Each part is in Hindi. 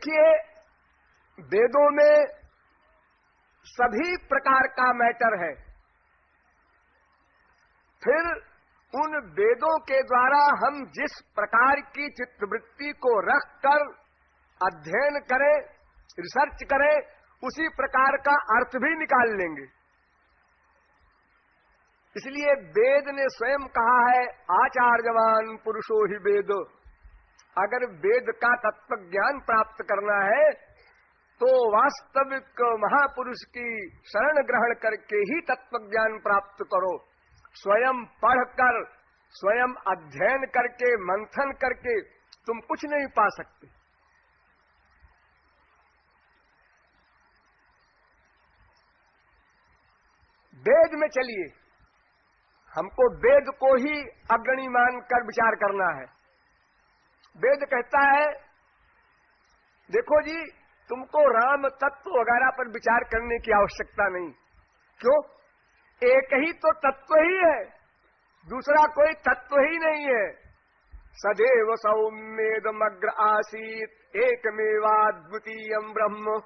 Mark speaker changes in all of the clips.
Speaker 1: देखिए, वेदों में सभी प्रकार का मैटर है। फिर उन वेदों के द्वारा हम जिस प्रकार की चित्तवृत्ति को रखकर अध्ययन करें, रिसर्च करें, उसी प्रकार का अर्थ भी निकाल लेंगे। इसलिए वेद ने स्वयं कहा है, आचार्यवान पुरुषो ही वेद। अगर वेद का तत्व ज्ञान प्राप्त करना है तो वास्तविक महापुरुष की शरण ग्रहण करके ही तत्व ज्ञान प्राप्त करो। स्वयं पढ़कर, स्वयं अध्ययन करके, मंथन करके तुम कुछ नहीं पा सकते। वेद में चलिए, हमको वेद को ही अग्रणी मानकर विचार करना है। वेद कहता है, देखो जी, तुमको राम तत्व वगैरह पर विचार करने की आवश्यकता नहीं। क्यों? एक ही तो तत्व ही है, दूसरा कोई तत्व ही नहीं है। सदैव सौम्येदमग्र आसीत एकमेवाद्वितीयम् ब्रह्म।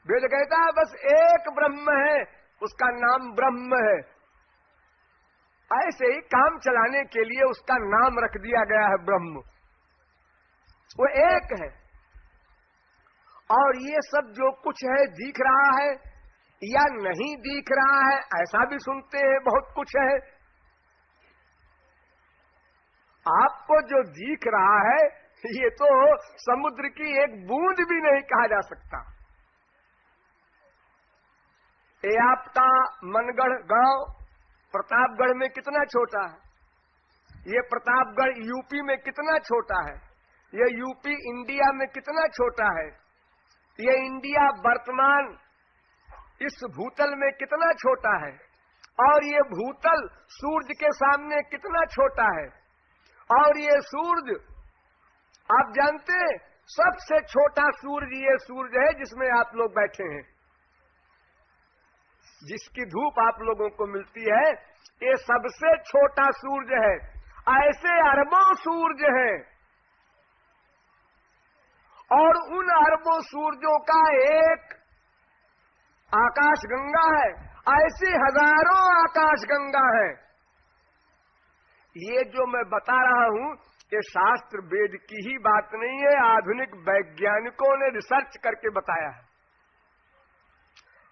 Speaker 1: वेद कहता है बस एक ब्रह्म है, उसका नाम ब्रह्म है। ऐसे ही काम चलाने के लिए उसका नाम रख दिया गया है ब्रह्म। वो एक है। और ये सब जो कुछ है दिख रहा है या नहीं दिख रहा है, ऐसा भी सुनते हैं, बहुत कुछ है। आपको जो दिख रहा है ये तो समुद्र की एक बूंद भी नहीं कहा जा सकता। ये आपका मनगढ़ गांव प्रतापगढ़ में कितना छोटा है, ये प्रतापगढ़ यूपी में कितना छोटा है, ये यूपी इंडिया में कितना छोटा है, ये इंडिया वर्तमान इस भूतल में कितना छोटा है, और ये भूतल सूरज के सामने कितना छोटा है। और ये सूरज, आप जानते हैं, सबसे छोटा सूरज ये सूरज है जिसमें आप लोग बैठे हैं, जिसकी धूप आप लोगों को मिलती है, ये सबसे छोटा सूरज है। ऐसे अरबों सूरज हैं, और उन अरबों सूरजों का एक आकाश गंगा है, ऐसी हजारों आकाश गंगा है। ये जो मैं बता रहा हूं, ये शास्त्र वेद की ही बात नहीं है, आधुनिक वैज्ञानिकों ने रिसर्च करके बताया है।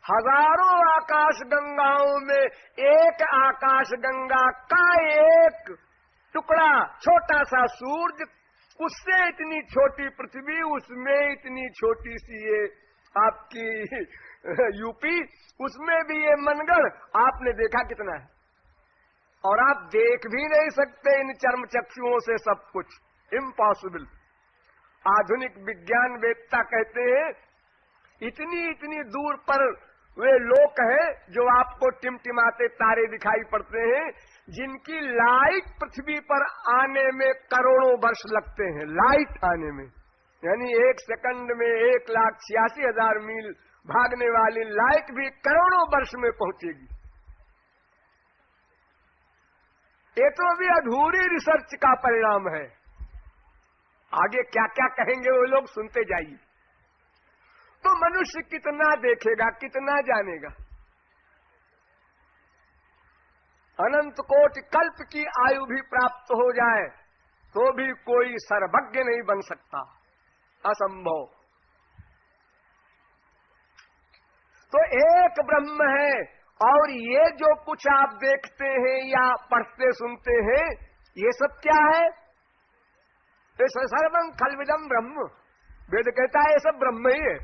Speaker 1: हजारों आकाश गंगाओं में एक आकाश गंगा का एक टुकड़ा, छोटा सा सूरज, उससे इतनी छोटी पृथ्वी, उसमें इतनी छोटी सी ये आपकी यूपी, उसमें भी ये मनगढ़, आपने देखा कितना है। और आप देख भी नहीं सकते इन चर्म चक्षुओं से सब कुछ, इम्पॉसिबल। आधुनिक विज्ञान वेत्ता कहते हैं इतनी इतनी दूर पर वे लोग हैं जो आपको टिमटिमाते तारे दिखाई पड़ते हैं, जिनकी लाइट पृथ्वी पर आने में करोड़ों वर्ष लगते हैं। लाइट आने में, यानी 1 सेकंड में 1,86,000 मील भागने वाली लाइट भी करोड़ों वर्ष में पहुंचेगी। ये तो अभी अधूरी रिसर्च का परिणाम है। आगे क्या क्या कहेंगे वो लोग, सुनते जाइए। तो मनुष्य कितना देखेगा, कितना जानेगा। अनंत कोटि कल्प की आयु भी प्राप्त हो जाए तो भी कोई सर्वज्ञ नहीं बन सकता, असंभव। तो एक ब्रह्म है, और ये जो कुछ आप देखते हैं या पढ़ते सुनते हैं, ये सब क्या है? ये सर्वं खल्विदं ब्रह्म। वेद कहता है ये सब ब्रह्म ही है,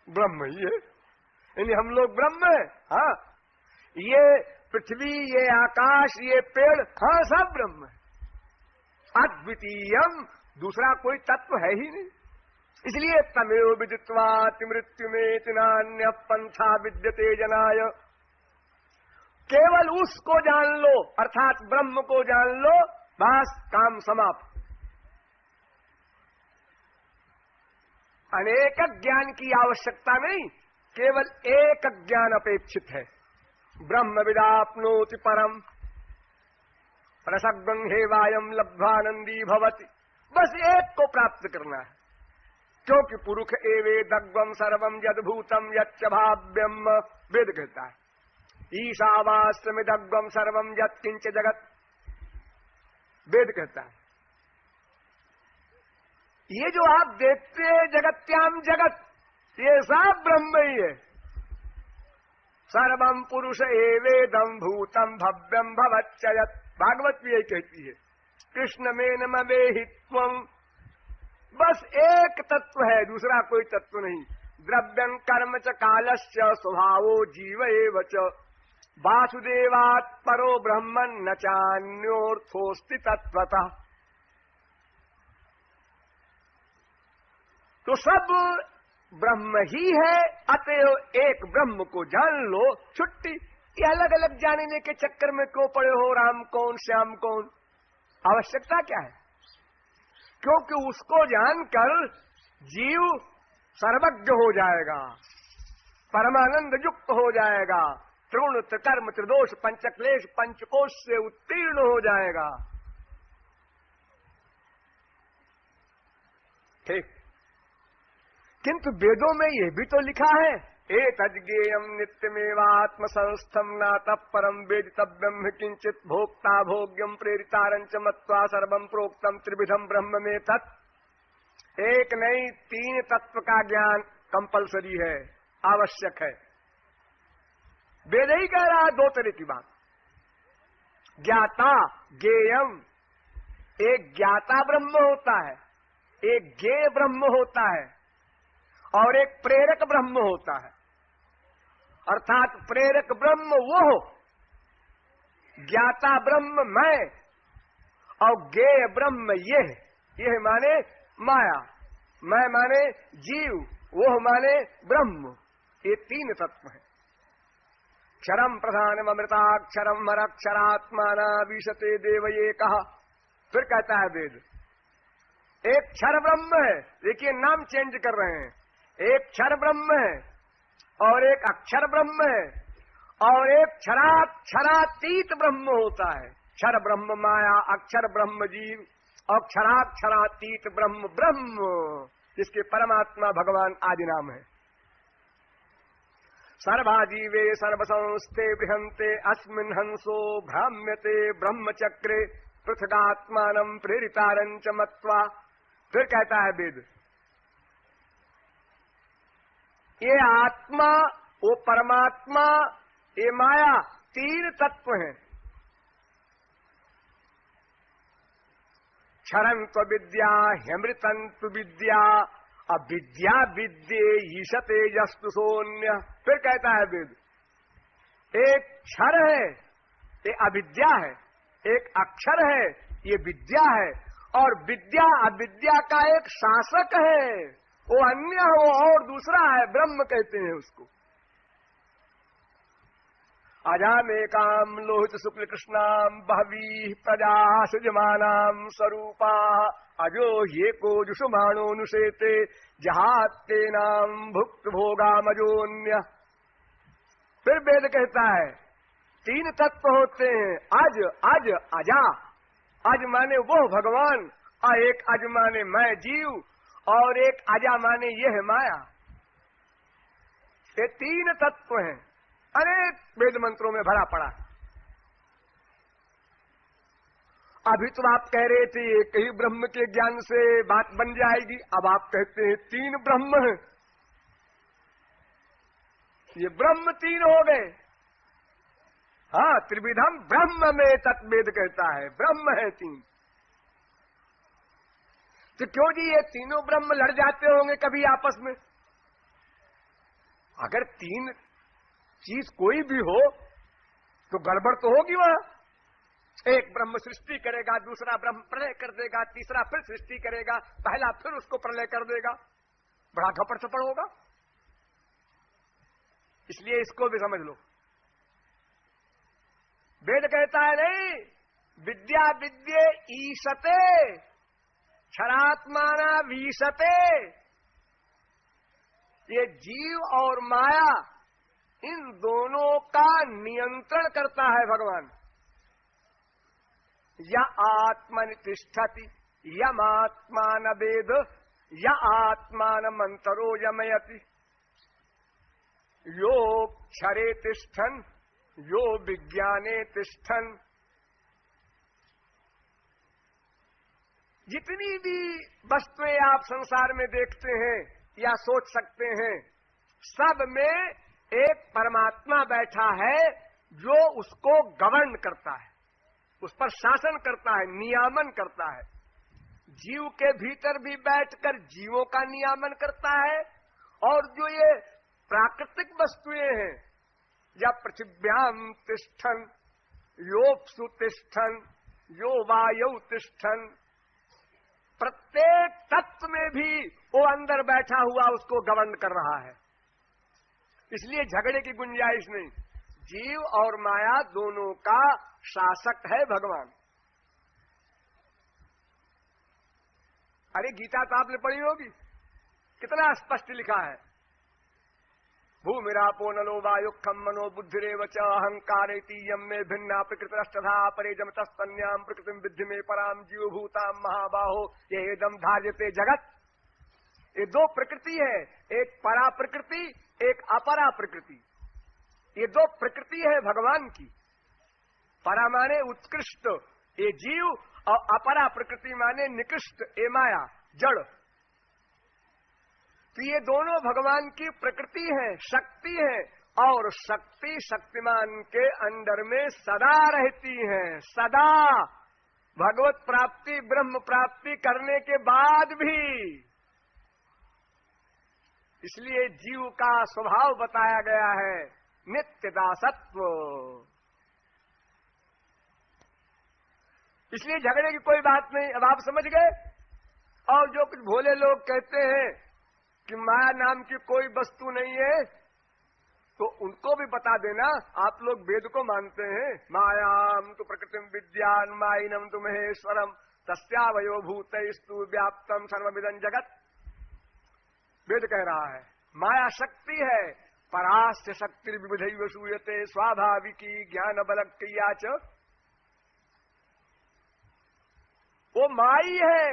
Speaker 1: ब्रह्म ही है, यानी हम लोग ब्रह्म है। हाँ, ये पृथ्वी, ये आकाश, ये पेड़, हाँ सब ब्रह्म है। अद्वितीयम, दूसरा कोई तत्व है ही नहीं। इसलिए तमेव विदित्वाति मृत्युमेति नान्यः पंथा विद्यते जनाय। केवल उसको जान लो, अर्थात ब्रह्म को जान लो, बस काम समाप्त। अनेक ज्ञान की आवश्यकता नहीं, केवल एक ज्ञान अपेक्षित है। ब्रह्म विदाप्नोति परम, रसग्रंहे वायम लब्ध्वानंदी भवति। बस एक को प्राप्त करना है, क्योंकि पुरुष एवेदग्वम सर्वम यद्भूतम यच्च भाव्यम, वेद कहता है। ईशावास्यमिदग्वम सर्वम यत्किंच जगत, वेद कहता है। ये जो आप देखते हैं जगत्याम जगत, ये सब ब्रह्म ही है। सर्वम पुरुष एवेदम भूतम भव्यम भवच्चयत्, भागवत भी यही कहती है। कृष्ण में नमेहित्वम, बस एक तत्व है, दूसरा कोई तत्व नहीं। द्रव्यं कर्म च कालश्च स्वभावो जीव एव च, वासुदेवात् परो ब्रह्मन् न चान्योर्थोस्ति तत्वतः। तो सब ब्रह्म ही है, अतएव एक ब्रह्म को जान लो, छुट्टी। ये अलग अलग जानने के चक्कर में क्यों पड़े हो, राम कौन श्याम कौन, आवश्यकता क्या है? क्योंकि उसको जानकर जीव सर्वज्ञ हो जाएगा, परमानंद युक्त हो जाएगा, त्रिगुण त्रिकर्म त्रिदोष पंचक्लेश पंचकोश से उत्तीर्ण हो जाएगा। ठीक, किंतु वेदों में यह भी तो लिखा है, एतज्ज्ञेयं नित्यमेवात्म संस्थम नातः परम वेदितव्यम किंचित भोक्ता भोग्यम प्रेरितारंच मत्वा सर्वं प्रोक्तम त्रिविधम ब्रह्म में तत्। एक नहीं, तीन तत्व का ज्ञान कंपलसरी है, आवश्यक है। वेद ही कह रहा है दो तरह की बात, ज्ञाता ज्ञेयम। एक ज्ञाता ब्रह्म होता है, एक ज्ञेय ब्रह्म होता है, और एक प्रेरक ब्रह्म होता है। अर्थात प्रेरक ब्रह्म वो हो, ज्ञाता ब्रह्म मैं, और ज्ञेय ब्रह्म यह माने माया, मैं माने जीव, वो माने ब्रह्म। ये तीन तत्व है। क्षरम प्रधानम अमृताक्षरम मरक्षरात्माना विशते देव, ये कहा। फिर कहता है वेद, एक क्षर ब्रह्म है, देखिए नाम चेंज कर रहे हैं, एक क्षर ब्रह्म है और एक अक्षर ब्रह्म है, और एक क्षरातीत ब्रह्म होता है। क्षर ब्रह्म माया, अक्षर ब्रह्म जीव, और क्षरातीत ब्रह्म ब्रह्म, जिसके परमात्मा भगवान आदि नाम है। सर्वाजीवे सर्वसंस्थे बृहंते अस्मिन् हंसो भ्राम्यते ब्रह्मचक्रे पृथगात्मानं प्रेरितारंच मत्वा। फिर कहता है वेद, ये आत्मा, वो परमात्मा, ये माया, तीन तत्व हैं। क्षरंत्व विद्या ह्यमृतंत्व विद्या, अविद्या विद्ये ईशते यस्तु सोन्य। फिर कहता है वेद, एक क्षर है, ये अविद्या है, एक अक्षर है, ये विद्या है, और विद्या अविद्या का एक शासक है। वो अन्य हो और दूसरा है, ब्रह्म कहते हैं उसको। अजामेकाम लोहित शुक्ल कृष्णाम बहवी प्रजा सृजमानाम स्वरूपा, अजो ये को जुषुमाणोनुषेते जहाते नाम भुक्त भोगामजोन्य। फिर वेद कहता है, तीन तत्व होते हैं, अज अज अजा। अज माने वो भगवान, और एक अज माने मैं जीव, और एक अजा माने यह माया। ये तीन तत्व हैं, अनेक वेद मंत्रों में भरा पड़ा। अभी तो आप कह रहे थे एक ही ब्रह्म के ज्ञान से बात बन जाएगी, अब आप कहते हैं तीन ब्रह्म हैं। ये ब्रह्म तीन हो गए। हाँ, त्रिविधम ब्रह्म में तत्वेद कहता है, ब्रह्म है तीन। तो क्यों जी ये तीनों ब्रह्म लड़ जाते होंगे कभी आपस में? अगर तीन चीज कोई भी हो तो गड़बड़ तो होगी वहां। एक ब्रह्म सृष्टि करेगा, दूसरा ब्रह्म प्रलय कर देगा, तीसरा फिर सृष्टि करेगा, पहला फिर उसको प्रलय कर देगा, बड़ा घपड़ चपड़ होगा। इसलिए इसको भी समझ लो। वेद कहता है नहीं, विद्या विद्ये ईशते क्षरात्माना वीशते। ये जीव और माया, इन दोनों का नियंत्रण करता है भगवान। या आत्मनि तिष्ठति, यमात्मान वेद य आत्मान मंतरो यमयति यो क्षरे तिष्ठन यो विज्ञाने तिष्ठन। जितनी भी वस्तुएं आप संसार में देखते हैं या सोच सकते हैं, सब में एक परमात्मा बैठा है जो उसको गवर्न करता है, उस पर शासन करता है, नियामन करता है। जीव के भीतर भी बैठकर जीवों का नियामन करता है, और जो ये प्राकृतिक वस्तुएं हैं, या पृथिव्याम तिष्ठन योप्सु तिष्ठन यो वायु तिष्ठन, प्रत्येक तत्व में भी वो अंदर बैठा हुआ उसको गवर्न कर रहा है। इसलिए झगड़े की गुंजाइश नहीं। जीव और माया दोनों का शासक है भगवान। अरे गीता तो आपने पढ़ी होगी, कितना स्पष्ट लिखा है। भूमिरापो नलो वायु खम मनो बुद्धिरेव च अहंकारेति यम में भिन्ना प्रकृतिरष्टधा परे जमतस्तन्याम प्रकृतिम विद्धि में पराम जीव भूताम महाबाहो ये एकदम धार्यते जगत। ये दो प्रकृति है, एक परा प्रकृति, एक अपरा प्रकृति। ये दो प्रकृति है भगवान की। परा माने उत्कृष्ट, ये जीव, और अपरा प्रकृति माने निकृष्ट, ये माया, जड़। तो ये दोनों भगवान की प्रकृति है, शक्ति है, और शक्ति शक्तिमान के अंडर में सदा रहती है। सदा भगवत प्राप्ति, ब्रह्म प्राप्ति करने के बाद भी। इसलिए जीव का स्वभाव बताया गया है नित्य दासत्व। इसलिए झगड़े की कोई बात नहीं। अब आप समझ गए। और जो कुछ भोले लोग कहते हैं कि माया नाम की कोई वस्तु नहीं है, तो उनको भी बता देना। आप लोग वेद को मानते हैं, मायाम तो प्रकृतिम विद्यान माइनम तो महेश्वरम तस्यावयो भूतैस्तु व्याप्तम सर्वमिदं जगत। वेद कह रहा है माया शक्ति है, परास्य शक्ति विविधैव सूयते स्वाभाविकी ज्ञान बल क्रिया च। वो माई है,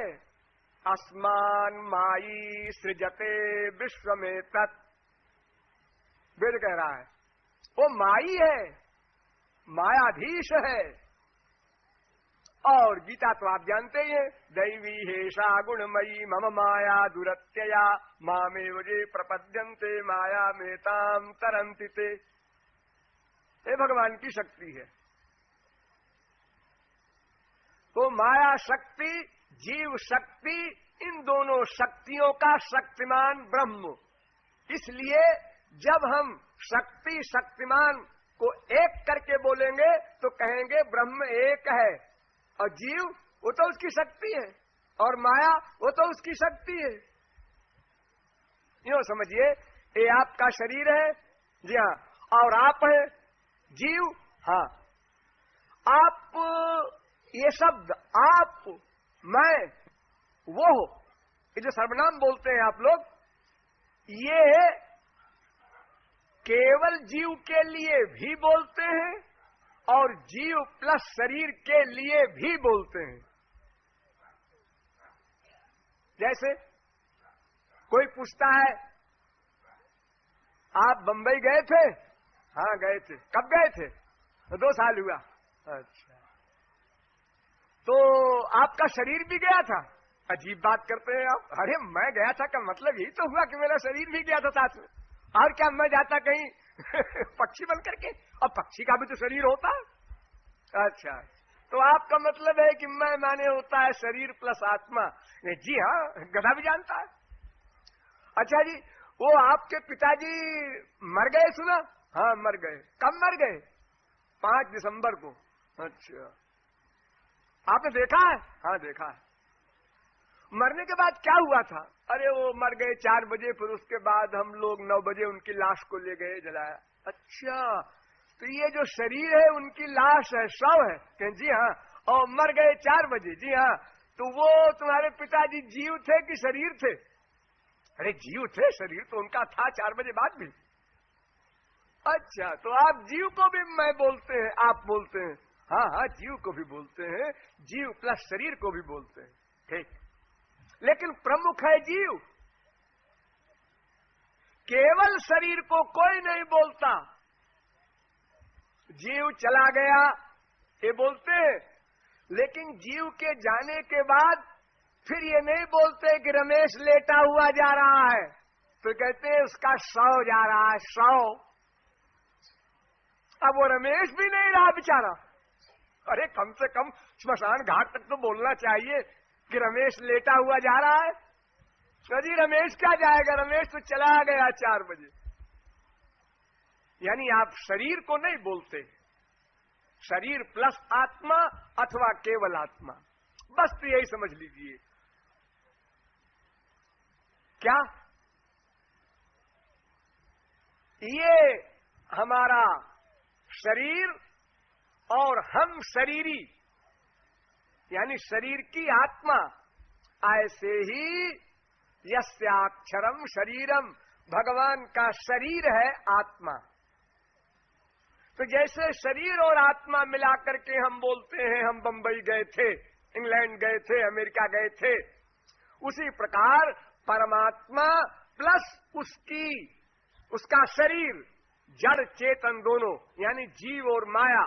Speaker 1: अस्मान माई सृजते विश्व में तत्। वेद कह रहा है वो माई है, मायाधीश है। और गीता तो आप जानते ही हैं, दैवी हेषा गुणमयी मम माया दुरत्यया मामेव ये प्रपद्यन्ते माया मेताम तरन्ति ते। ये भगवान की शक्ति है। तो माया शक्ति, जीव शक्ति, इन दोनों शक्तियों का शक्तिमान ब्रह्म। इसलिए जब हम शक्ति शक्तिमान को एक करके बोलेंगे तो कहेंगे ब्रह्म एक है, और जीव वो तो उसकी शक्ति है, और माया वो तो उसकी शक्ति है। यूं समझिए, ये आपका शरीर है, जी हाँ, और आप है जीव। हाँ, आप, ये शब्द आप, मैं, वो, ये जो सर्वनाम बोलते हैं आप लोग, ये केवल जीव के लिए भी बोलते हैं और जीव प्लस शरीर के लिए भी बोलते हैं। जैसे कोई पूछता है आप बंबई गए थे? हाँ गए थे। कब गए थे? 2 साल हुआ। अच्छा, तो आपका शरीर भी गया था? अजीब बात करते हैं आप। अरे मैं गया था का मतलब यही तो हुआ कि मेरा शरीर भी गया था साथ में। और क्या मैं जाता कहीं पक्षी बन करके? और पक्षी का भी तो शरीर होता है। अच्छा, तो आपका मतलब है कि मैं माने होता है शरीर प्लस आत्मा। जी हाँ, गधा भी जानता है। अच्छा जी, वो आपके पिताजी मर गए सुना? हाँ मर गए। कब मर गए? 5 दिसंबर को। अच्छा, आपने देखा है? हाँ देखा है। मरने के बाद क्या हुआ था? अरे वो मर गए 4 बजे, फिर उसके बाद हम लोग 9 बजे उनकी लाश को ले गए, जलाया। अच्छा, तो ये जो शरीर है उनकी लाश है, शव है? कहें जी हाँ। और मर गए 4 बजे? जी हाँ। तो वो तुम्हारे पिताजी जीव थे कि शरीर थे? अरे जीव थे, शरीर तो उनका था 4 बजे बाद भी। अच्छा, तो आप जीव को भी मैं बोलते हैं, आप बोलते हैं? हाँ हाँ, जीव को भी बोलते हैं, जीव प्लस शरीर को भी बोलते हैं। ठीक, लेकिन प्रमुख है जीव। केवल शरीर को कोई नहीं बोलता। जीव चला गया ये बोलते हैं, लेकिन जीव के जाने के बाद फिर ये नहीं बोलते कि रमेश लेटा हुआ जा रहा है, तो कहते हैं उसका शव जा रहा है, शव। अब वो रमेश भी नहीं रहा बेचारा। अरे कम से कम स्मशान घाट तक तो बोलना चाहिए कि रमेश लेटा हुआ जा रहा है। जी रमेश क्या जाएगा, रमेश तो चला गया 4 बजे। यानी आप शरीर को नहीं बोलते, शरीर प्लस आत्मा अथवा केवल आत्मा, बस तो यही समझ लीजिए। क्या ये हमारा शरीर और हम शरीरी, यानी शरीर की आत्मा, ऐसे ही यस्याक्षरम शरीरम, भगवान का शरीर है आत्मा। तो जैसे शरीर और आत्मा मिलाकर के हम बोलते हैं हम बंबई गए थे, इंग्लैंड गए थे, अमेरिका गए थे, उसी प्रकार परमात्मा प्लस उसका शरीर, जड़ चेतन दोनों, यानी जीव और माया,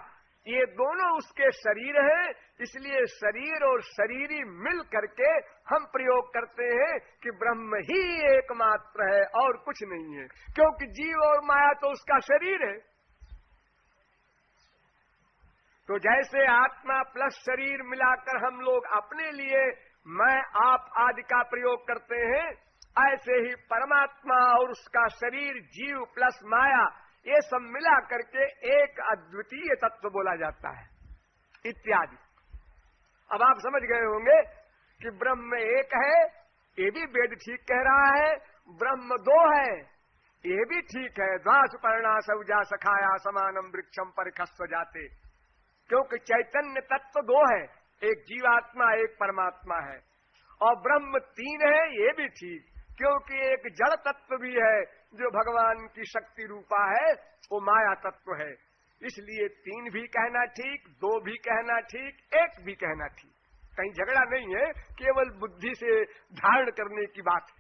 Speaker 1: ये दोनों उसके शरीर हैं। इसलिए शरीर और शरीरी मिल करके हम प्रयोग करते हैं कि ब्रह्म ही एकमात्र है और कुछ नहीं है, क्योंकि जीव और माया तो उसका शरीर है। तो जैसे आत्मा प्लस शरीर मिलाकर हम लोग अपने लिए मैं आप आदि का प्रयोग करते हैं, ऐसे ही परमात्मा और उसका शरीर जीव प्लस माया ये सब मिला करके एक अद्वितीय तत्व बोला जाता है इत्यादि। अब आप समझ गए होंगे कि ब्रह्म एक है, ये भी वेद ठीक कह रहा है, ब्रह्म 2 है, ये भी ठीक है। द्वासुपर्णा सौजा सखाया समानम वृक्षम परिखस्व जाते, क्योंकि चैतन्य तत्व 2 है, एक जीवात्मा एक परमात्मा है। और ब्रह्म 3 है, ये भी ठीक, क्योंकि एक जड़ तत्व भी है जो भगवान की शक्ति रूपा है, वो माया तत्व है। इसलिए 3 भी कहना ठीक, 2 भी कहना ठीक, 1 भी कहना ठीक। कहीं झगड़ा नहीं है, केवल बुद्धि से धारण करने की बात है।